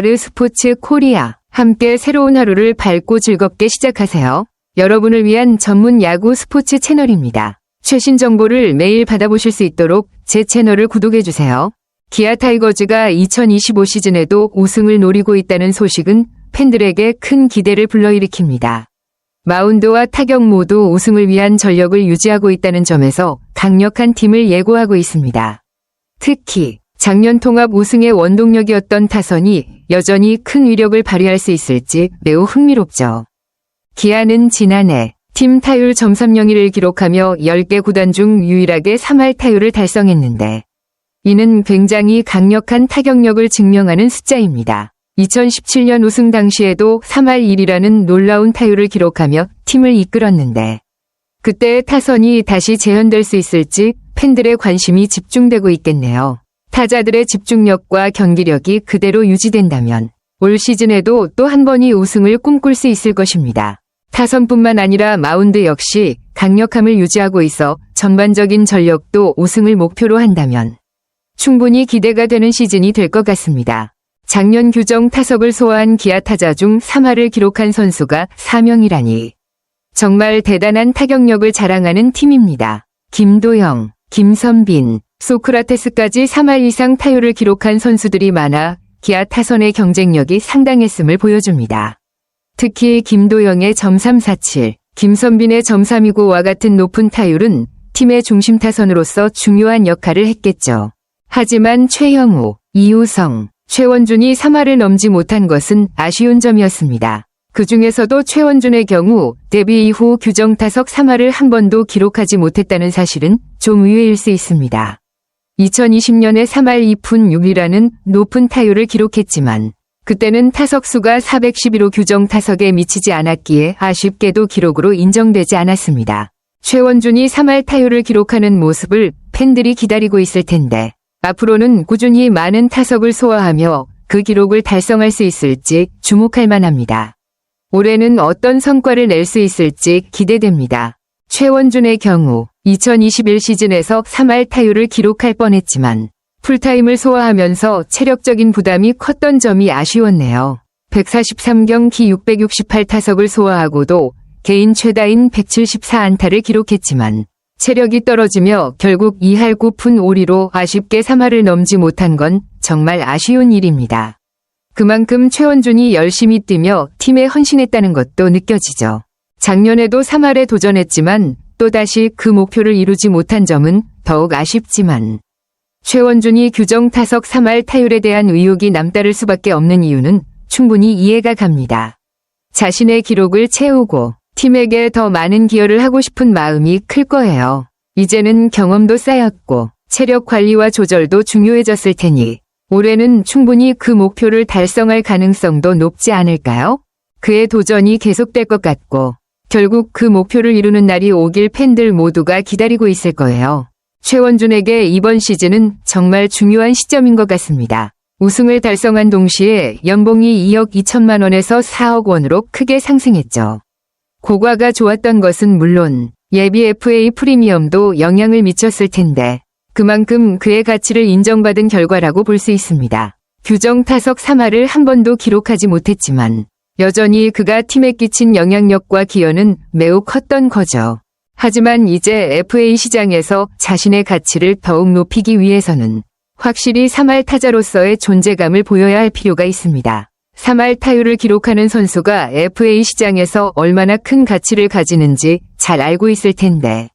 아르스포츠 코리아. 함께 새로운 하루를 밝고 즐겁게 시작하세요. 여러분을 위한 전문 야구 스포츠 채널입니다. 최신 정보를 매일 받아보실 수 있도록 제 채널을 구독해주세요. 기아 타이거즈가 2025 시즌에도 우승을 노리고 있다는 소식은 팬들에게 큰 기대를 불러일으킵니다. 마운드와 타격 모두 우승을 위한 전력을 유지하고 있다는 점에서 강력한 팀을 예고하고 있습니다. 특히 작년 통합 우승의 원동력이었던 타선이 여전히 큰 위력을 발휘할 수 있을지 매우 흥미롭죠. 기아는 지난해 팀 타율 .301을 기록하며 10개 구단 중 유일하게 3할 타율을 달성했는데 이는 굉장히 강력한 타격력을 증명하는 숫자입니다. 2017년 우승 당시에도 3할 1이라는 놀라운 타율을 기록하며 팀을 이끌었는데 그때의 타선이 다시 재현될 수 있을지 팬들의 관심이 집중되고 있겠네요. 타자들의 집중력과 경기력이 그대로 유지된다면 올 시즌에도 또 한 번이 우승을 꿈꿀 수 있을 것입니다. 타선뿐만 아니라 마운드 역시 강력함을 유지하고 있어 전반적인 전력도 우승을 목표로 한다면 충분히 기대가 되는 시즌이 될 것 같습니다. 작년 규정 타석을 소화한 기아 타자 중 3할을 기록한 선수가 4명이라니 정말 대단한 타격력을 자랑하는 팀입니다. 김도영, 김선빈, 소크라테스까지 3할 이상 타율을 기록한 선수들이 많아 기아 타선의 경쟁력이 상당했음을 보여줍니다. 특히 김도영의 .347, 김선빈의 .329와 같은 높은 타율은 팀의 중심 타선으로서 중요한 역할을 했겠죠. 하지만 최형우, 이우성, 최원준이 3할을 넘지 못한 것은 아쉬운 점이었습니다. 그 중에서도 최원준의 경우 데뷔 이후 규정 타석 3할을 한 번도 기록하지 못했다는 사실은 좀 의외일 수 있습니다. 2020년에 3할 2푼 6리라는 높은 타율을 기록했지만 그때는 타석수가 411호 규정 타석에 미치지 않았기에 아쉽게도 기록으로 인정되지 않았습니다. 최원준이 3할 타율을 기록하는 모습을 팬들이 기다리고 있을 텐데 앞으로는 꾸준히 많은 타석을 소화하며 그 기록을 달성할 수 있을지 주목할 만합니다. 올해는 어떤 성과를 낼 수 있을지 기대됩니다. 최원준의 경우 2021 시즌에서 3할 타율을 기록할 뻔했지만 풀타임을 소화하면서 체력적인 부담이 컸던 점이 아쉬웠네요. 143경기 668타석을 소화하고도 개인 최다인 174안타를 기록했지만 체력이 떨어지며 결국 2할 9푼 5리로 아쉽게 3할을 넘지 못한 건 정말 아쉬운 일입니다. 그만큼 최원준이 열심히 뛰며 팀에 헌신했다는 것도 느껴지죠. 작년에도 3할에 도전했지만 또다시 그 목표를 이루지 못한 점은 더욱 아쉽지만 최원준이 규정 타석 3할 타율에 대한 의혹이 남다를 수밖에 없는 이유는 충분히 이해가 갑니다. 자신의 기록을 채우고 팀에게 더 많은 기여를 하고 싶은 마음이 클 거예요. 이제는 경험도 쌓였고 체력 관리와 조절도 중요해졌을 테니 올해는 충분히 그 목표를 달성할 가능성도 높지 않을까요? 그의 도전이 계속될 것 같고 결국 그 목표를 이루는 날이 오길 팬들 모두가 기다리고 있을 거예요. 최원준에게 이번 시즌은 정말 중요한 시점인 것 같습니다. 우승을 달성한 동시에 연봉이 2억 2천만 원에서 4억 원으로 크게 상승했죠. 고과가 좋았던 것은 물론 예비 FA 프리미엄도 영향을 미쳤을 텐데 그만큼 그의 가치를 인정받은 결과라고 볼 수 있습니다. 규정 타석 3할을 한 번도 기록하지 못했지만 여전히 그가 팀에 끼친 영향력과 기여는 매우 컸던 거죠. 하지만 이제 FA 시장에서 자신의 가치를 더욱 높이기 위해서는 확실히 3할 타자로서의 존재감을 보여야 할 필요가 있습니다. 3할 타율을 기록하는 선수가 FA 시장에서 얼마나 큰 가치를 가지는지 잘 알고 있을 텐데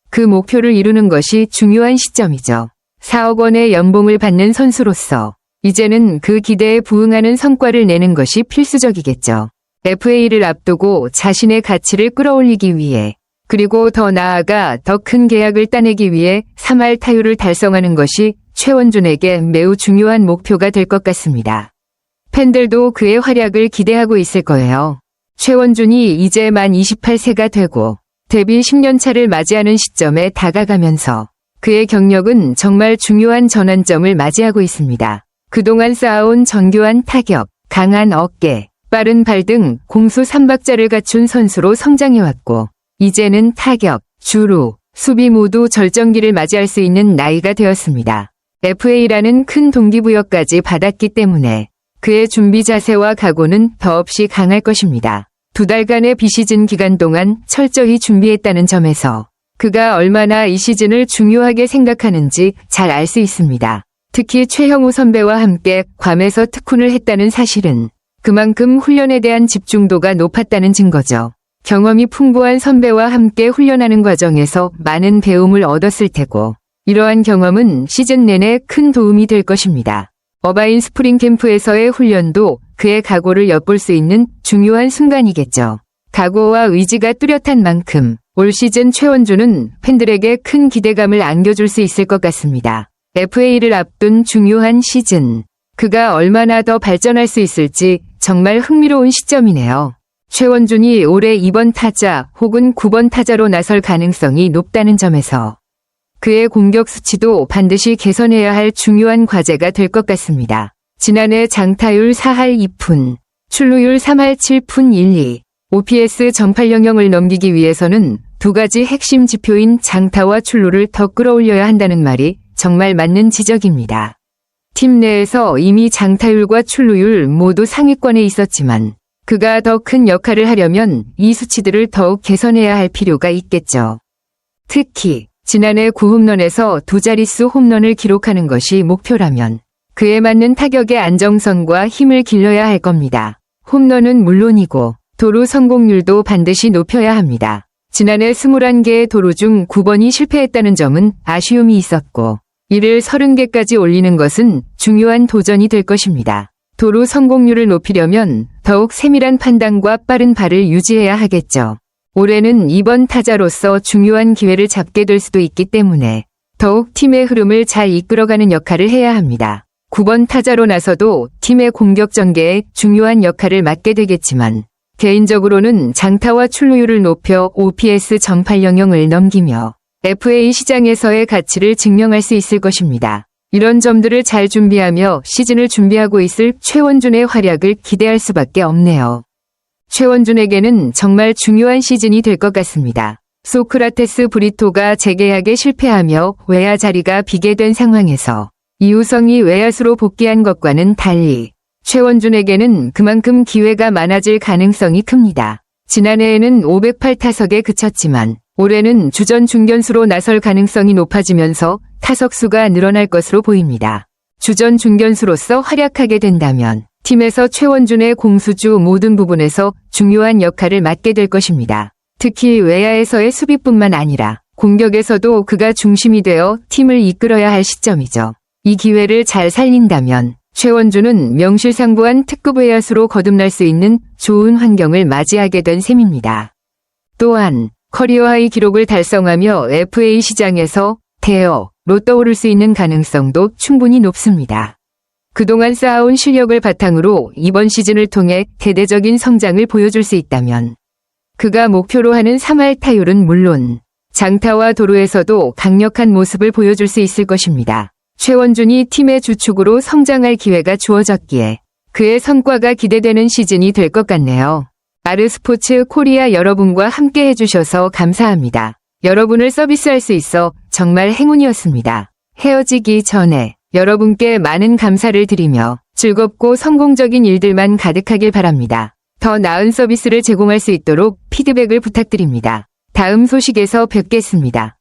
그 목표를 이루는 것이 중요한 시점이죠. 4억 원의 연봉을 받는 선수로서 이제는 그 기대에 부응하는 성과를 내는 것이 필수적이겠죠. FA를 앞두고 자신의 가치를 끌어올리기 위해 그리고 더 나아가 더 큰 계약을 따내기 위해 3할 타율을 달성하는 것이 최원준에게 매우 중요한 목표가 될 것 같습니다. 팬들도 그의 활약을 기대하고 있을 거예요. 최원준이 이제 만 28세가 되고 데뷔 10년 차를 맞이하는 시점에 다가가면서 그의 경력은 정말 중요한 전환점을 맞이하고 있습니다. 그동안 쌓아온 정교한 타격, 강한 어깨, 빠른 발 등 공수 3박자를 갖춘 선수로 성장해왔고 이제는 타격, 주루, 수비 모두 절정기를 맞이할 수 있는 나이가 되었습니다. FA라는 큰 동기부여까지 받았기 때문에 그의 준비 자세와 각오는 더없이 강할 것입니다. 2달간의 비시즌 기간 동안 철저히 준비했다는 점에서 그가 얼마나 이 시즌을 중요하게 생각하는지 잘 알 수 있습니다. 특히 최형우 선배와 함께 괌에서 특훈을 했다는 사실은 그만큼 훈련에 대한 집중도가 높았다는 증거죠. 경험이 풍부한 선배와 함께 훈련하는 과정에서 많은 배움을 얻었을 테고 이러한 경험은 시즌 내내 큰 도움이 될 것입니다. 어바인 스프링 캠프에서의 훈련도 그의 각오를 엿볼 수 있는 중요한 순간이겠죠. 각오와 의지가 뚜렷한 만큼 올 시즌 최원주는 팬들에게 큰 기대감을 안겨줄 수 있을 것 같습니다. FA를 앞둔 중요한 시즌, 그가 얼마나 더 발전할 수 있을지 정말 흥미로운 시점이네요. 최원준이 올해 2번 타자 혹은 9번 타자로 나설 가능성이 높다는 점에서 그의 공격 수치도 반드시 개선해야 할 중요한 과제가 될 것 같습니다. 지난해 장타율 4할 2푼, 출루율 3할 7푼 12, OPS 전팔 영역을 넘기기 위해서는 두 가지 핵심 지표인 장타와 출루를 더 끌어올려야 한다는 말이 정말 맞는 지적입니다. 팀 내에서 이미 장타율과 출루율 모두 상위권에 있었지만 그가 더 큰 역할을 하려면 이 수치들을 더욱 개선해야 할 필요가 있겠죠. 특히 지난해 9홈런에서 두 자릿수 홈런을 기록하는 것이 목표라면 그에 맞는 타격의 안정성과 힘을 길러야 할 겁니다. 홈런은 물론이고 도루 성공률도 반드시 높여야 합니다. 지난해 21개의 도루 중 9번이 실패했다는 점은 아쉬움이 있었고 이를 30개까지 올리는 것은 중요한 도전이 될 것입니다. 도루 성공률을 높이려면 더욱 세밀한 판단과 빠른 발을 유지해야 하겠죠. 올해는 2번 타자로서 중요한 기회를 잡게 될 수도 있기 때문에 더욱 팀의 흐름을 잘 이끌어가는 역할을 해야 합니다. 9번 타자로 나서도 팀의 공격 전개에 중요한 역할을 맡게 되겠지만 개인적으로는 장타와 출루율을 높여 OPS 전팔 영역을 넘기며 FA 시장에서의 가치를 증명할 수 있을 것입니다. 이런 점들을 잘 준비하며 시즌을 준비하고 있을 최원준의 활약을 기대할 수밖에 없네요. 최원준에게는 정말 중요한 시즌이 될 것 같습니다. 소크라테스 브리토가 재계약에 실패하며 외야 자리가 비게 된 상황에서 이우성이 외야수로 복귀한 것과는 달리 최원준에게는 그만큼 기회가 많아질 가능성이 큽니다. 지난해에는 508타석에 그쳤지만 올해는 주전 중견수로 나설 가능성이 높아지면서 타석수가 늘어날 것으로 보입니다. 주전 중견수로서 활약하게 된다면 팀에서 최원준의 공수주 모든 부분에서 중요한 역할을 맡게 될 것입니다. 특히 외야에서의 수비뿐만 아니라 공격에서도 그가 중심이 되어 팀을 이끌어야 할 시점이죠. 이 기회를 잘 살린다면 최원준은 명실상부한 특급 외야수로 거듭날 수 있는 좋은 환경을 맞이하게 된 셈입니다. 또한 커리어 하이 기록을 달성하며 FA 시장에서 대어로 떠오를 수 있는 가능성도 충분히 높습니다. 그동안 쌓아온 실력을 바탕으로 이번 시즌을 통해 대대적인 성장을 보여줄 수 있다면 그가 목표로 하는 3할 타율은 물론 장타와 도루에서도 강력한 모습을 보여줄 수 있을 것입니다. 최원준이 팀의 주축으로 성장할 기회가 주어졌기에 그의 성과가 기대되는 시즌이 될 것 같네요. 아르스포츠 코리아 여러분과 함께 해주셔서 감사합니다. 여러분을 서비스할 수 있어 정말 행운이었습니다. 헤어지기 전에 여러분께 많은 감사를 드리며 즐겁고 성공적인 일들만 가득하길 바랍니다. 더 나은 서비스를 제공할 수 있도록 피드백을 부탁드립니다. 다음 소식에서 뵙겠습니다.